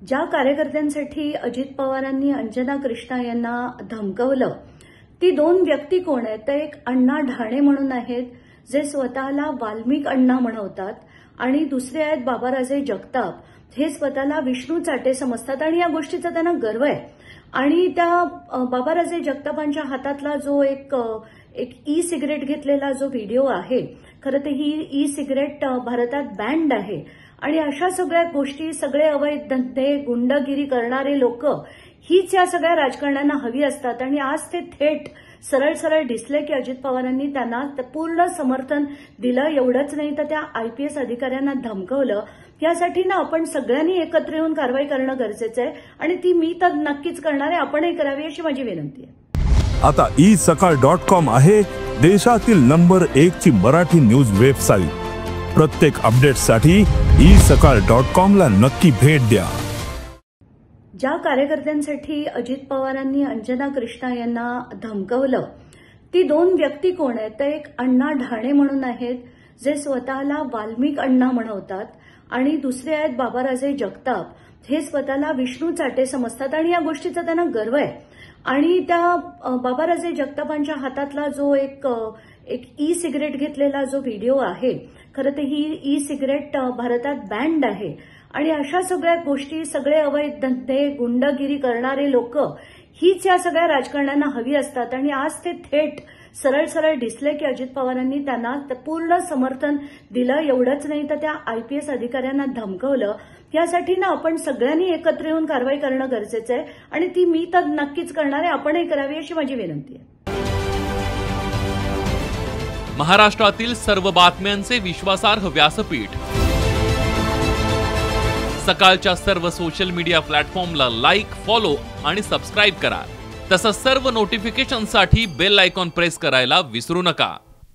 ज्या कार्यकर्त्यांसाठी अजित पवारांनी अंजना कृष्णा यांना धमकवलं ती दोन व्यक्ती कोण आहेत? तर एक अण्णा ढाणे म्हणून आहेत जे स्वतःला वाल्मिक अण्णा म्हणवतात आणि दुसरे आहेत बाबाराजे जगताप, हे स्वतःला विष्णू चाटे समजतात आणि या गोष्टीचा त्यांना गर्व आहे। आणि त्या बाबाराजे जगतापांच्या हातातला जो एक ई सिगरेट घेतलेला जो व्हिडिओ आहे, खरं तर ही ई सिगरेट भारतात बॅन्ड आहे आणि अशा सगळ्या गोष्टी, सगळे अवैध धंदे, गुंडगिरी करणारे लोक हीच या सगळ्या राजकारण्यांना हवी असतात। आणि आज ते थेट सरळ दिसले की अजित पवारांनी त्यांना पूर्ण समर्थन दिलं। एवढंच नाही तर त्या आयपीएस अधिकाऱ्यांना धमकवलं। यासाठी ना आपण सगळ्यांनी एकत्र येऊन कारवाई करणं गरजेचं आहे आणि ती मी तर नक्कीच करणार आहे, आपणही करावी अशी माझी विनंती आहे। आता isakal.com आहे देशातील नंबर 1 ची मराठी न्यूज वेबसाईट। प्रत्येक अपडेटसाठी isakal.com ला नक्की भेट द्या। ज्या कार्यकर्त्यांसाठी अजित पवारांनी अंजना कृष्णा यांना धमकवलं ती दोन व्यक्ती कोण आहेत? तर एक अण्णा ढाणे म्हणून आहेत जे स्वतःला वाल्मिक अण्णा म्हणवतात आणि दुसरे आहेत बाबाराजे जगताप, हे स्वतःला विष्णू चाटे समजतात आणि या गोष्टीचा त्यांना गर्व आहे। आणि त्या बाबाराजे जगतापांच्या हातातला जो एक ई सिगरेट घेतलेला जो व्हिडिओ आहे, खरं तर ही ई सिगरेट भारतात बॅन्ड आहे आणि अशा सगळ्या गोष्टी, सगळे अवैध धंदे, गुंडगिरी करणारे लोक हीच या सगळ्या राजकारण्यांना हवी असतात। आणि आज ते थेट सरळ दिसले की अजित पवारांनी त्यांना पूर्ण समर्थन दिलं। एवढंच नाही तर त्या आयपीएस अधिकाऱ्यांना धमकवलं। यासाठी ना आपण सगळ्यांनी एकत्र येऊन कारवाई करणं गरजेचं आहे आणि ती मी तर नक्कीच करणार आहे, आपणही करावी अशी माझी विनंती आहे। महाराष्ट्रातील सर्व बातम्यांचे विश्वासार्ह व्यासपीठ सकाळच्या सर्व सोशल मीडिया प्लॅटफॉर्मला लाईक, फॉलो आणि सबस्क्राईब करा। तसंच सर्व नोटिफिकेशनसाठी बेल आयकॉन प्रेस करायला विसरू नका।